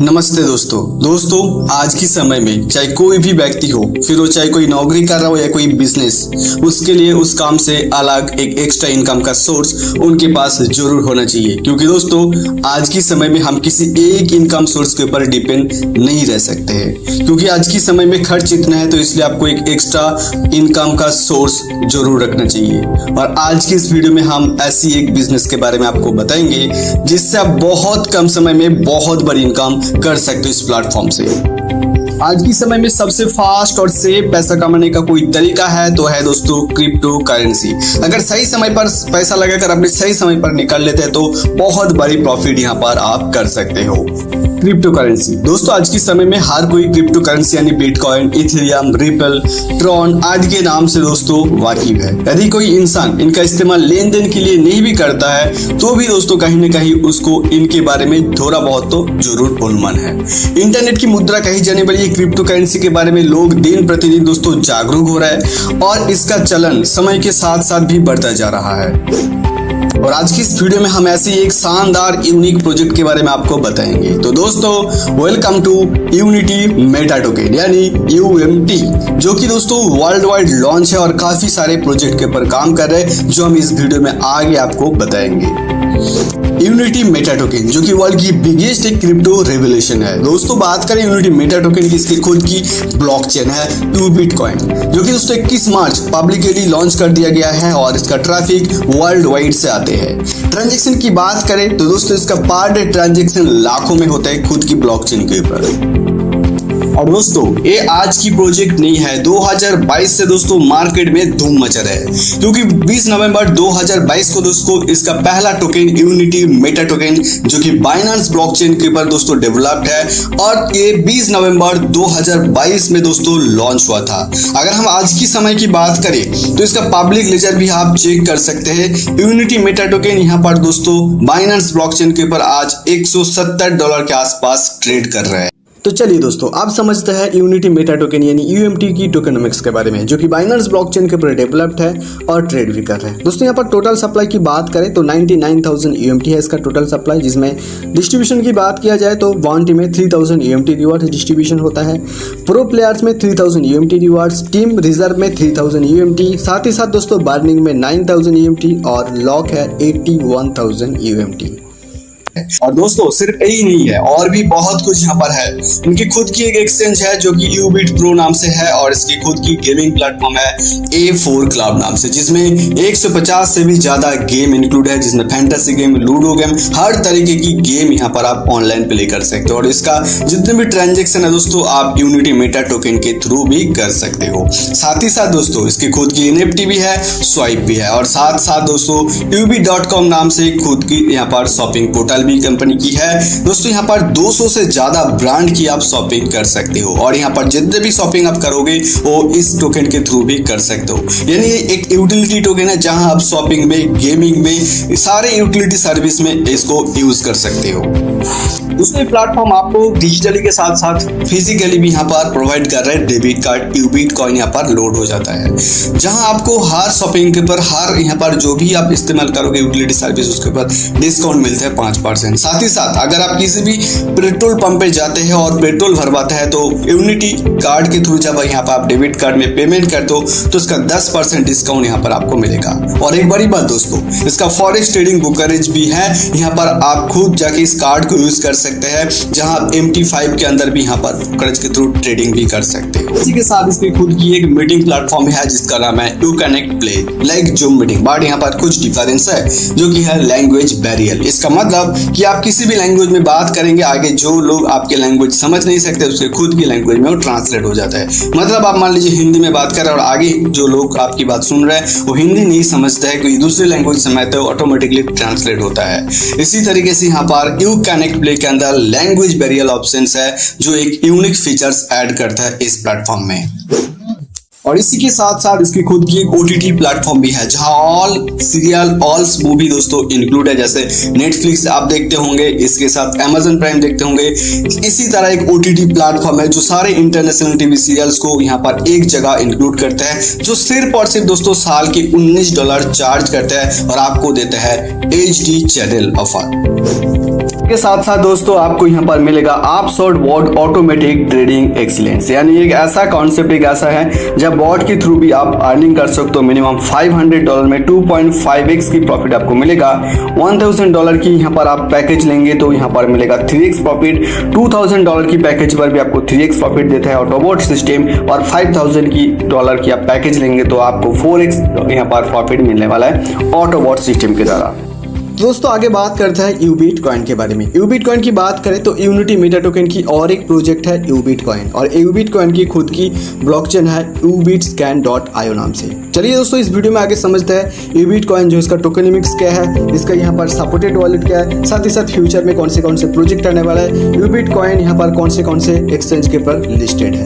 नमस्ते दोस्तों आज के समय में चाहे कोई भी व्यक्ति हो, फिर वो चाहे कोई नौकरी कर रहा हो या कोई बिजनेस, उसके लिए उस काम से अलग एक एक्स्ट्रा इनकम का सोर्स उनके पास जरूर होना चाहिए। क्योंकि दोस्तों आज के समय में हम किसी एक इनकम सोर्स के ऊपर डिपेंड नहीं रह सकते हैं, क्योंकि आज के समय में खर्च इतना है, तो इसलिए आपको एक एक्स्ट्रा इनकम का सोर्स जरूर रखना चाहिए। और आज की इस वीडियो में हम ऐसी एक बिजनेस के बारे में आपको बताएंगे जिससे आप बहुत कम समय में बहुत बड़ी इनकम कर सकते हो इस प्लेटफॉर्म से। आज के समय में सबसे फास्ट और सेफ पैसा कमाने का कोई तरीका है तो है दोस्तों क्रिप्टो करेंसी। अगर सही समय पर पैसा लगाकर अपने सही समय पर निकाल लेते हैं तो बहुत बड़ी प्रॉफिट यहाँ पर आप कर सकते हो। क्रिप्टो करेंसी दोस्तों आज के समय में हर कोई क्रिप्टो करेंसी यानी बिटकॉइन, इथेरियम, रिपल, ट्रॉन आदि के नाम से दोस्तों वाकिफ है। यदि कोई इंसान इनका इस्तेमाल लेन देन के लिए नहीं भी करता है तो भी दोस्तों कहीं न कहीं उसको इनके बारे में थोड़ा बहुत तो जरूर अनुमान है। इंटरनेट की मुद्रा कही जाने वाली क्रिप्टो करेंसी के बारे में लोग दिन प्रतिदिन दोस्तों जागरूक हो रहा है और इसका चलन समय के साथ साथ भी बढ़ता जा रहा है। और आज की इस वीडियो में हम ऐसे एक शानदार यूनिक प्रोजेक्ट के बारे में आपको बताएंगे। तो दोस्तों welcome to unity meta token यानी UMT, जो कि दोस्तों वर्ल्ड वाइड लॉन्च है और काफी सारे प्रोजेक्ट के ऊपर काम कर रहे हैं, जो हम इस वीडियो में आगे आपको बताएंगे। यूनिटी मेटा टोकन जो कि वर्ल्ड की बिगेस्ट एक क्रिप्टो रेवोल्यूशन है। दोस्तों बात करें यूनिटी मेटा टोकन की, इसकी खुद की ब्लॉकचेन है बिटकॉइन, जो कि दोस्तों 21 मार्च पब्लिकली लॉन्च कर दिया गया है और इसका ट्रैफिक वर्ल्ड वाइड से आते हैं। ट्रांजैक्शन की बात करें तो दोस्तों इसका पर डे ट्रांजैक्शन लाखों में होता है खुद की ब्लॉकचेन के ऊपर। और दोस्तों ये आज की प्रोजेक्ट नहीं है, 2022 से दोस्तों मार्केट में धूम मचा रहा है, क्योंकि 20 नवंबर 2022 को दोस्तों इसका पहला टोकन यूनिटी मेटा टोकन जो कि बाइनेंस ब्लॉकचेन के ऊपर दोस्तों डेवलप्ड है और ये 20 नवंबर 2022 में दोस्तों लॉन्च हुआ था। अगर हम आज की समय की बात करें तो इसका पब्लिक लेजर भी आप चेक कर सकते हैं। यूनिटी मेटा टोकन यहाँ पर दोस्तों बाइनेंस ब्लॉकचेन के ऊपर आज $170 के आसपास ट्रेड कर रहा है। तो चलिए दोस्तों आप समझते हैं यूनिटी मेटा टोकन यानी UMT की टोकनोमिक्स के बारे में, जो कि बाइनेंस ब्लॉकचेन के ऊपर डेवलप्ड है और ट्रेड भी कर रहे हैं। दोस्तों यहाँ पर टोटल सप्लाई की बात करें तो 99,000 UMT है इसका टोटल सप्लाई, जिसमें डिस्ट्रीब्यूशन की बात किया जाए तो वाउंटी में 3,000 UMT रिवार्ड डिस्ट्रीब्यूशन होता है, प्रो प्लेयर्स में 3,000 UMT रिवार्ड्स, टीम रिजर्व में 3,000 UMT, साथ ही साथ दोस्तों बर्निंग में 9,000 UMT और लॉक है 81,000 UMT। और दोस्तों सिर्फ यही नहीं है, और भी बहुत कुछ यहाँ पर है। इनकी खुद की एक एक्सचेंज है जो कि यूबिट प्रो नाम से है और इसकी खुद की गेमिंग प्लेटफॉर्म है A4 क्लब नाम से, जिसमें 150 से भी ज्यादा गेम इंक्लूड है, जिसमें फैंटेसी गेम, लूडो गेम, हर तरीके की गेम यहाँ पर आप ऑनलाइन प्ले कर सकते हो। और इसका जितने भी ट्रांजेक्शन है दोस्तों आप यूनिटी मेटा टोकन के थ्रू भी कर सकते हो। साथ ही साथ दोस्तों इसकी खुद की NFT भी है, स्वाइप भी है, और साथ साथ दोस्तों ubi.com नाम से खुद की यहाँ पर शॉपिंग पोर्टल भी कंपनी की है। दोस्तों यहाँ पर 200 से ज्यादा ब्रांड की आप शॉपिंग कर सकते हो और यहाँ पर जितने भी शॉपिंग आप करोगे वो इस टोकन के थ्रू भी कर सकते हो। यानी एक यूटिलिटी टोकन है जहां आप शॉपिंग में, गेमिंग में, सारे यूटिलिटी सर्विस में इसको यूज कर सकते हो। दूसरे प्लेटफॉर्म आपको डिजिटली के साथ साथ फिजिकली भी यहाँ पर प्रोवाइड कर रहे हैं। डेबिट कार्ड यूबिट कॉइन यहाँ पर लोड हो जाता है, जहां आपको हर शॉपिंग के ऊपर, हर यहाँ पर जो भी आप इस्तेमाल करोगे यूटिलिटी सर्विस, उसके ऊपर डिस्काउंट मिलता है 5%। साथ ही साथ अगर आप किसी भी पेट्रोल पंप पे जाते हैं और पेट्रोल भरवाते हैं तो यूनिटी कार्ड के थ्रू जब यहाँ पर आप डेबिट कार्ड में पेमेंट करते हो तो इसका 10% डिस्काउंट यहाँ पर आपको मिलेगा। और एक बड़ी बात दोस्तों, इसका फॉरेक्स ट्रेडिंग ब्रोकरेज भी है, यहाँ पर आप खुद जाके इस कार्ड को यूज कर सकते हैं, जहां आप MT5 के अंदर भी यहाँ पर ब्रोकरेज के थ्रू ट्रेडिंग भी कर सकते हो। इसी के साथ इसकी खुद की एक मीटिंग प्लेटफॉर्म है जिसका नाम है to connect play like zoom meeting, but यहाँ पर कुछ डिफरेंस है जो कि है लैंग्वेज बैरियर। इसका मतलब कि आप किसी भी लैंग्वेज में बात करेंगे, आगे जो लोग आपके लैंग्वेज समझ नहीं सकते उसके खुद की लैंग्वेज में वो ट्रांसलेट हो जाता है। मतलब आप मान लीजिए हिंदी में बात कर रहे हैं और आगे जो लोग आपकी बात सुन रहे हैं वो हिंदी नहीं समझते है, कोई दूसरी लैंग्वेज समझते हो, ऑटोमेटिकली ट्रांसलेट होता है। इसी तरीके से यहाँ पर यू कनेक्ट प्ले के अंदर लैंग्वेज बैरियर ऑप्शंस है जो एक यूनिक फीचर्स ऐड करता है इस प्लेटफॉर्म में। और इसी के साथ साथ इसकी खुद की एक OTT प्लेटफॉर्म भी है जहां ऑल सीरियल, ऑल मूवी दोस्तों इंक्लूड है, जैसे नेटफ्लिक्स आप देखते होंगे, इसके साथ Amazon प्राइम देखते होंगे। इसी तरह एक OTT प्लेटफॉर्म है जो सारे इंटरनेशनल टीवी सीरियल्स को यहाँ पर एक जगह इंक्लूड करता है, जो सिर्फ और सिर्फ दोस्तों साल के $19 चार्ज करता है और आपको देता है HD चैनल ऑफर। के साथ साथ दोस्तों आपको यहाँ पर मिलेगा AppSort bot automatic trading excellence, यानी एक ऐसा कॉन्सेप्ट, एक ऐसा है जब बॉट के थ्रू भी आप अर्निंग कर सकते हो। मिनिमम $500 में 2.5x की प्रॉफिट आपको मिलेगा। $1000 की यहाँ पर आप पैकेज लेंगे तो यहाँ पर मिलेगा 3x प्रॉफिट। $2000 की पैकेज पर भी आपको 3x प्रॉफिट देता है ऑटोबॉट सिस्टम, और $5000 की आप पैकेज लेंगे तो आपको 4x यहाँ पर प्रॉफिट मिलने वाला है ऑटोबॉट सिस्टम के द्वारा। दोस्तों आगे बात करते हैं यूबिट कॉइन के बारे में। यूबिट कॉइन की बात करें तो यूनिटी मेटा टोकन की और एक प्रोजेक्ट है यूबिट कॉइन, और यूबिट कॉइन की खुद की ब्लॉकचेन है ubitscan.io नाम से। चलिए दोस्तों इस वीडियो में आगे समझते हैं यूबिट कॉइन जो इसका टोकनिमिक्स क्या है, इसका यहाँ पर सपोर्टेड वॉलेट क्या है, साथ ही साथ फ्यूचर में कौन से प्रोजेक्ट आने वाला है, यूबिट कॉइन यहाँ पर कौन से एक्सचेंज के पर लिस्टेड है।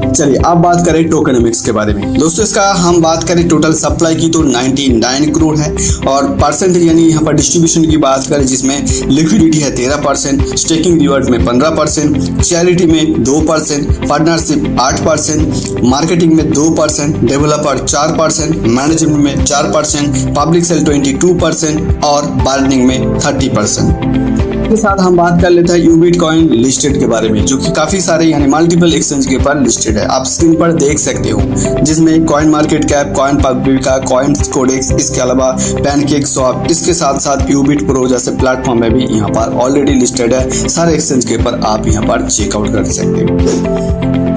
चलिए अब बात करें टोकनिमिक्स के बारे में। दोस्तों इसका हम बात करें टोटल सप्लाई की तो 99 करोड़ है, और परसेंटेज यानी यहाँ पर डिस्ट्रीब्यूशन की बात करें जिसमें लिक्विडिटी है 13%, स्टेकिंग रिवॉर्ड में 15%, चैरिटी में 2%, पार्टनरशिप 8%, मार्केटिंग में 2%, डेवलपर 4%, मैनेजमेंट में 4%, पब्लिक सेल 22% और बार्गेनिंग में 30%। के साथ हम बात कर लेते हैं यूबिट कॉइन लिस्टेड के बारे में, जो कि काफी सारे यानी मल्टीपल एक्सचेंज के पर लिस्टेड है। आप स्क्रीन पर देख सकते हो जिसमें कॉइन मार्केट कैप, कॉइन पब्लिका, कॉइन कोडेक्स, इसके अलावा पैनकेक स्वैप, इसके साथ साथ यूबिट प्रो जैसे प्लेटफॉर्म में भी यहाँ पर ऑलरेडी लिस्टेड है। सारे एक्सचेंज के पर आप यहाँ पर चेकआउट कर सकते हो।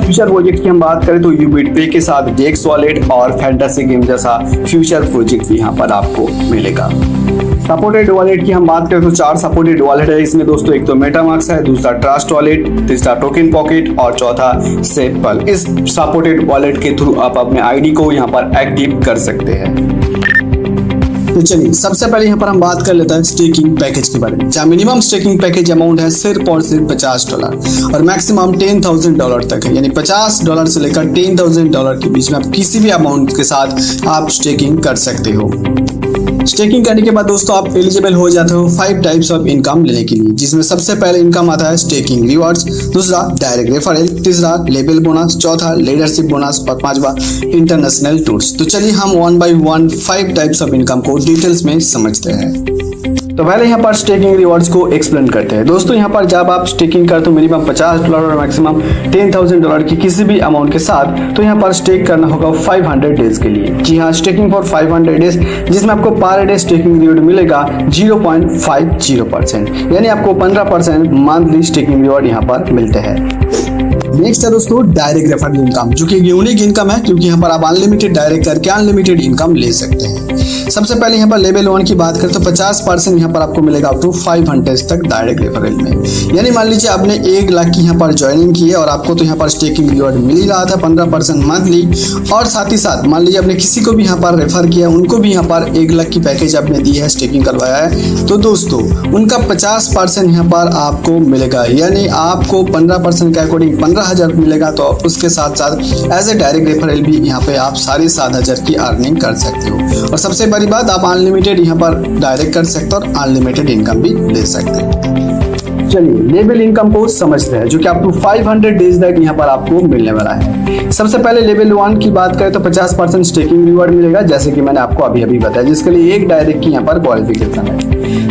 फ्यूचर प्रोजेक्ट की हम बात करें तो यूबिट पे के साथ डेक्स वॉलेट और फैंटेसी गेम जैसा फ्यूचर प्रोजेक्ट भी यहाँ पर आपको मिलेगा। सपोर्टेड वॉलेट की हम बात करें तो 4 सपोर्टेड वॉलेट है इसमें दोस्तों। एक तो मेटामास्क है, दूसरा ट्रस्ट वॉलेट, तीसरा टोकन पॉकेट और चौथा सेपल। इस सपोर्टेड वॉलेट के थ्रू आप अपने आईडी को यहाँ पर एक्टिव कर सकते हैं। तो चलिए सबसे पहले यहाँ पर हम बात कर लेते हैं स्टेकिंग पैकेज के बारे में, जहाँ मिनिमम स्टेकिंग पैकेज अमाउंट है सिर्फ और सिर्फ $50 और मैक्सिमम $10,000 तक है, यानी $50 से लेकर $10,000 के बीच में आप किसी भी अमाउंट के साथ आप स्टेकिंग कर सकते हो। स्टेकिंग करने के बाद दोस्तों आप एलिजिबल हो जाते हो 5 टाइप्स ऑफ इनकम लेने के लिए, जिसमें सबसे पहले इनकम आता है स्टेकिंग रिवॉर्ड्स, दूसरा डायरेक्ट रेफरल, तीसरा लेवल बोनस, चौथा लीडरशिप बोनस और पांचवा इंटरनेशनल टूर्स। तो चलिए हम 1 by 1 5 टाइप्स ऑफ इनकम को डिटेल्स में समझते हैं। तो पहले यहाँ पर स्टेकिंग रिवॉर्ड्स को एक्सप्लेन करते हैं। दोस्तों यहाँ पर जब आप स्टेकिंग करते हो मिनिमम $50 और मैक्सिमम $10,000 की किसी भी अमाउंट के साथ, तो यहाँ पर स्टेक करना होगा 500 डेज के लिए। जी हाँ, स्टेकिंग फॉर 500 डेज, जिसमें आपको पर डे स्टेकिंग रिवॉर्ड मिलेगा 0.50%, यानी आपको 15% मंथली स्टेकिंग रिवॉर्ड यहाँ पर मिलते हैं। नेक्स्ट है दोस्तों डायरेक्ट रेफरल इनकम, जो कि यूनिक इनकम है क्योंकि यहाँ पर आप अनलिमिटेड डायरेक्ट करके अनलिमिटेड इनकम ले सकते हैं। सबसे पहले यहाँ पर लेवल 1 की बात करें तो 50% यहाँ पर आपको मिलेगा अप टू 500 तक डायरेक्ट रेफरल में। यानी मान लीजिए आपने 1 लाख की यहाँ पर ज्वाइनिंग की है और आपको तो यहाँ पर स्टेकिंग रिवॉर्ड मिल ही रहा था 15% मंथली, और साथ ही साथ मान लीजिए आपने किसी को भी यहाँ पर रेफर किया, उनको भी यहाँ पर 1 लाख की पैकेज आपने दी है, स्टेकिंग करवाया है, तो दोस्तों उनका 50% यहाँ पर आपको मिलेगा, यानी आपको 15% के अकॉर्डिंग 15,000 मिलेगा। तो उसके साथ साथ एज ए डायरेक्ट रेफरल भी यहाँ पे आप साढ़े 7,000 की अर्निंग कर सकते हो, और सबसे बड़ी बात आप अनलिमिटेड यहाँ पर डायरेक्ट कर सकते हो और अनलिमिटेड इनकम भी ले सकते हो। चलिए लेवल इनकम को समझते हैं, जो कि आपको 500 डेज तक यहाँ पर आपको मिलने वाला है। सबसे पहले लेवल 1 की बात करें तो 50% स्टेकिंग रिवॉर्ड मिलेगा, जैसे कि मैंने आपको अभी बताया, जिसके लिए एक डायरेक्ट की यहाँ पर क्वालिफिकेशन है।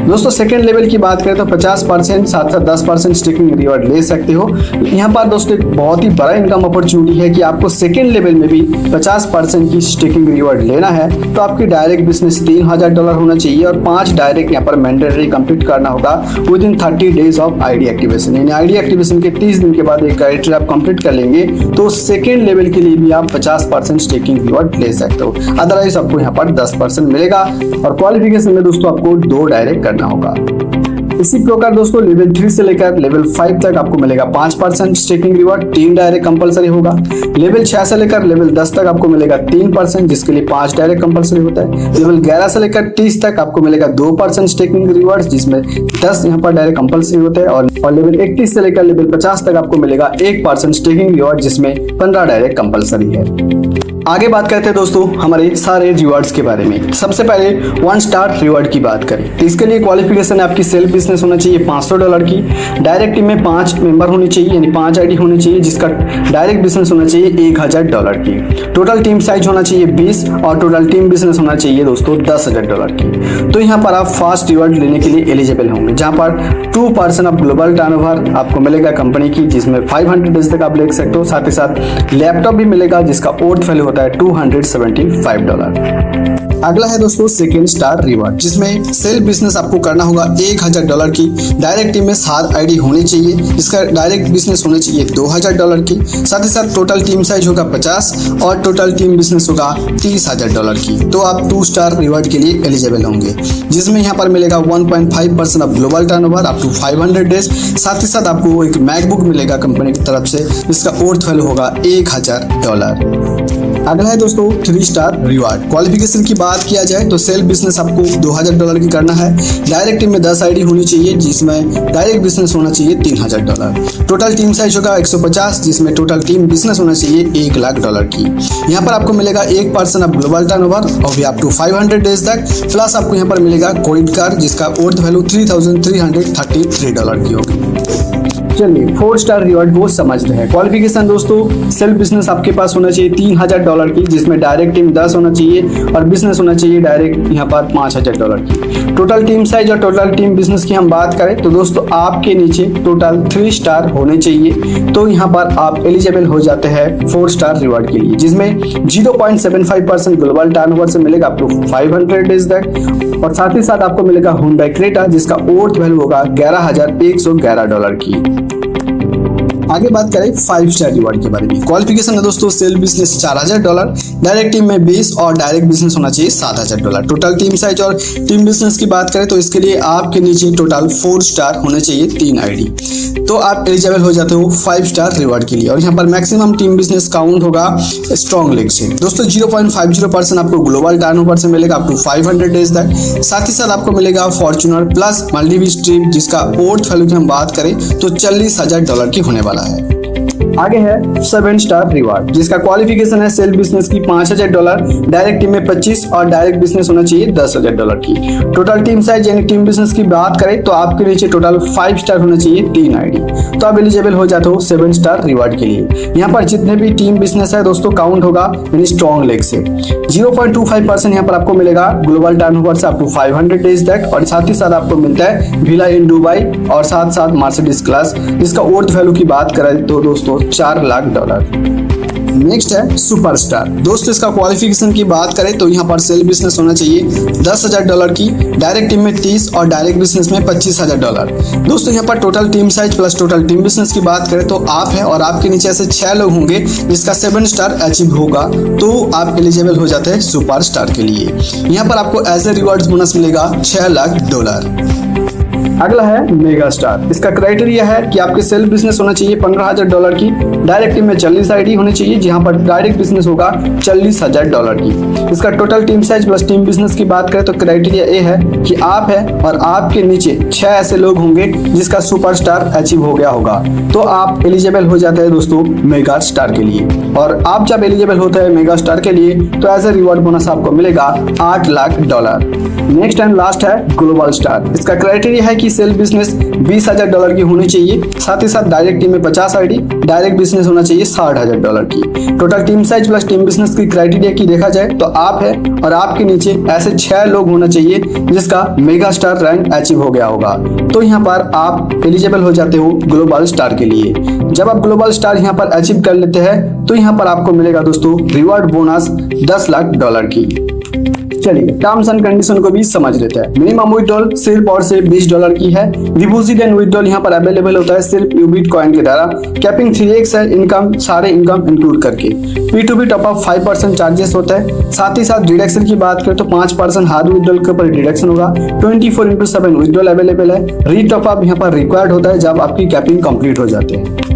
दोस्तों सेकंड लेवल की बात करें तो 50% साथ साथ 10% स्टेकिंग रिवॉर्ड ले सकते हो। यहाँ पर दोस्तों एक बहुत ही बड़ा इनकम अपॉर्चुनिटी है कि आपको सेकंड लेवल में भी 50% की स्टेकिंग रिवॉर्ड लेना है, तो आपकी डायरेक्ट बिजनेस $3,000 होना चाहिए और 5 डायरेक्ट यहाँ पर मैंडेटरी कंप्लीट करना होगा with in 30 days of ID activation. यानी आईडी एक्टिवेशन के 30 दिन के बाद एक कैरेक्टर आप कंप्लीट कर लेंगे तो सेकेंड लेवल के लिए भी आप 50% स्टेकिंग रिवॉर्ड ले सकते हो। अदरवाइज आपको यहाँ पर 10% मिलेगा, और क्वालिफिकेशन में दोस्तों आपको 2 डायरेक्ट करना होगा। इसी प्रकार दोस्तों लेवल 3 से लेकर लेवल 5 तक आपको मिलेगा 5% स्टेकिंग रिवॉर्ड, 3 डायरेक्ट कंपलसरी होगा। लेवल 6 से लेकर लेवल 10 तक आपको मिलेगा 3%, जिसके लिए 5 डायरेक्ट कंपलसरी होता है। लेवल 11 से लेकर 30 तक आपको मिलेगा 2% स्टेकिंग रिवॉर्ड, जिसमें 10 यहाँ पर डायरेक्ट कंपलसरी होता है, और लेवल 31 से लेकर लेवल 50 तक आपको मिलेगा 1% स्टेकिंग रिवॉर्ड, जिसमें 15 डायरेक्ट कंपलसरी है। आगे बात करते हैं दोस्तों हमारे सारे रिवॉर्ड्स के बारे में। सबसे पहले 1 स्टार रिवॉर्ड की बात करें तो इसके लिए क्वालिफिकेशन है आपकी सेल्फ बिजनेस होना चाहिए $500 की। डायरेक्ट टीम में 5 मेंबर होने चाहिए, यानी 5 आईडी होने चाहिए, जिसका डायरेक्ट बिजनेस होना चाहिए $1000 की। टोटल टीम साइज होना चाहिए 20 और टोटल टीम बिजनेस होना चाहिए दोस्तों $10,000 की। तो यहाँ पर आप फास्ट रिवॉर्ड लेने के लिए एलिजिबल होंगे, जहाँ पर 2% ऑफ ग्लोबल टर्नओवर आपको मिलेगा कंपनी की, जिसमें 500 डेज तक आप ले सकते हो। साथ ही साथ लैपटॉप भी मिलेगा, जिसका वर्थ वैल्यू होता है $275। अगला है दोस्तों सेकेंड स्टार रिवॉर्ड, जिसमें सेल बिजनेस आपको करना होगा $1000 की। डायरेक्ट टीम में 7 आईडी होनी चाहिए, जिसका डायरेक्ट बिजनेस होना चाहिए $2000 की। साथ ही साथ टोटल टीम साइज होगा 50 और टोटल टीम बिजनेस होगा $30,000 की। तो आप 2 स्टार रिवॉर्ड के लिए एलिजिबल होंगे, जिसमें यहाँ पर मिलेगा 1.5% of global turnover up to 500 days. साथ ही साथ आपको एक मैकबुक मिलेगा कंपनी की तरफ से, जिसका वर्थ वैल्यू होगा $1000। अगला है दोस्तों 3 स्टार रिवॉर्ड। क्वालिफिकेशन की बात किया जाए तो सेल बिजनेस आपको $2000 की करना है। डायरेक्ट टीम में 10 आईडी होनी चाहिए, जिसमें डायरेक्ट बिजनेस होना चाहिए $3000। टोटल टीम साइज होगा 150, जिसमें टोटल टीम बिजनेस होना चाहिए $1,00,000 की। यहाँ पर आपको मिलेगा 1% ऑफ ग्लोबल टर्नओवर और भी अप टू 500 डेज तक। प्लस आपको यहाँ पर मिलेगा क्रेडिट कार्ड, जिसका वर्थ वैल्यू $3,333 की होगी। चलिए 4 स्टार रिवॉर्ड को समझते हैं। क्वालिफिकेशन दोस्तों सेल्फ बिजनेस आपके पास होना चाहिए $3000 की, जिसमें डायरेक्ट टीम 10 होना चाहिए और बिजनेस होना चाहिए डायरेक्ट यहाँ पर $5000 की। टोटल टीम साइज और टोटल टीम बिजनेस की हम बात करें तो दोस्तों आपके नीचे टोटल 3 स्टार होने चाहिए। तो यहाँ पर आप एलिजिबल हो जाते हैं 4 स्टार रिवॉर्ड के लिए, जिसमें 0.75% ग्लोबल टर्नओवर से मिलेगा अप टू 500 डेज तक। और साथ ही साथ आपको मिलेगा हुंडई क्रेटा, जिसका वर्थ वैल्यू होगा $11,111 की। आगे बात करें 5 स्टार रिवॉर्ड के बारे में। क्वालिफिकेशन है दोस्तों सेल बिजनेस $4000, डायरेक्ट टीम में 20 और डायरेक्ट बिजनेस होना चाहिए $7000। टोटल टीम साइज और टीम बिजनेस की बात करें तो इसके लिए आपके नीचे टोटल 4 स्टार होने चाहिए, 3 आईडी। तो आप एलिजिबल हो जाते हो 5 स्टार रिवॉर्ड के लिए। और यहाँ पर मैक्सिमम टीम बिजनेस काउंट होगा स्ट्रॉन्ग लेग से। दोस्तों 0.50% आपको ग्लोबल टर्नओवर से मिलेगा अप टू 500 डेज तक। साथ ही साथ आपको मिलेगा फॉर्च्यूनर प्लस मल्टीवीज ट्रिप, जिसका वर्थ वैल्यू की हम बात करें तो $40,000 की होने वाला है। आगे है 7 स्टार रिवॉर्ड, जिसका क्वालिफिकेशन है सेल बिजनेस की $5000, डायरेक्ट टीम में 25 और डायरेक्ट बिजनेस होना चाहिए $10,000 की। टोटल टीम साइज यानी टीम बिजनेस की बात करें तो आपके नीचे टोटल 5 स्टार होना चाहिए, 3 आईडी। तो आप एलिजिबल हो जाते हो 7 स्टार रिवॉर्ड के लिए। यहाँ पर जितने भी टीम बिजनेस है दोस्तों काउंट होगा यानी स्ट्रॉन्ग लेग से। 0.25% यहाँ पर आपको मिलेगा ग्लोबल टर्नओवर से अप टू 500 डेज तक। और साथ ही साथ आपको मिलता है विला इन दुबई और साथ साथ मर्सिडीज क्लास, जिसका वर्थ वैल्यू की बात करें तो दोस्तों $4,00,000। नेक्स्ट है सुपरस्टार। दोस्तों इसका क्वालिफिकेशन की बात करें तो यहाँ पर सेल बिजनेस होना चाहिए $10,000 की, डायरेक्ट टीम में 30 और डायरेक्ट बिजनेस में $25,000। दोस्तों यहाँ पर total team size plus total team business की बात करें तो आप है और आपके नीचे ऐसे 6 लोग होंगे, जिसका 7 स्टार अचीव होगा। तो आप एलिजिबल हो जाते हैं सुपरस्टार के लिए। यहाँ पर आपको एज ए रिवॉर्ड बोनस मिलेगा $6,00,000। अगला है मेगा स्टार। इसका क्राइटेरिया है कि आपके सेल्फ बिजनेस होना चाहिए $15,000 की, डायरेक्ट टीम में 40 आईडी होनी चाहिए, जहां पर डायरेक्ट बिजनेस होगा $40,000 की। इसका total team size plus team business की बात करें तो क्राइटेरिया ये है कि आप है और आपके नीचे 6 ऐसे लोग होंगे जिसका सुपरस्टार अचीव हो गया होगा। तो आप एलिजिबल हो जाते हैं दोस्तों मेगा स्टार के लिए। और आप जब एलिजिबल होते हैं मेगा स्टार के लिए तो एज ए रिवॉर्ड बोनस आपको मिलेगा $8,00,000। नेक्स्ट एंड लास्ट है ग्लोबल स्टार। इसका क्राइटेरिया है कि सेल बिजनेस $20,000 की होनी चाहिए, साथ ही साथ डायरेक्ट टीम में 50 आईडी, डायरेक्ट बिजनेस होना चाहिए $60,000 की। Total team size plus team business की क्राइटेरिया की देखा जाए तो आप है और आपके नीचे ऐसे 6 लोग होना चाहिए जिसका मेगा स्टार रैंक अचीव हो गया होगा। तो यहाँ पर आप एलिजिबल हो जाते हो ग्लोबल स्टार के लिए। जब आप ग्लोबल स्टार यहाँ पर अचीव कर लेते हैं तो यहाँ पर आपको मिलेगा दोस्तों रिवॉर्ड बोनस $10,00,000 की। चलिए टर्म्स एंड कंडीशन को भी समझ लेते हैं। मिनिमम विड्रॉल सिर्फ और सिर्फ $20 की है। डिपॉजिट एंड विड्रॉल यहाँ पर अवेलेबल होता है सिर्फ यूबिट कॉइन के द्वारा। कैपिंग 3x है इनकम, सारे इनकम इंक्लूड करके। P2P टॉपअप 5% चार्जेस होता है। साथ ही साथ डिडक्शन की बात करें तो 5% हार्ड विड्रॉल के ऊपर डिडक्शन होगा। 24/7 विड्रॉल अवेलेबल है। री टॉपअप यहाँ पर रिक्वायर्ड होता है जब आपकी कैपिंग कंप्लीट हो जाती है।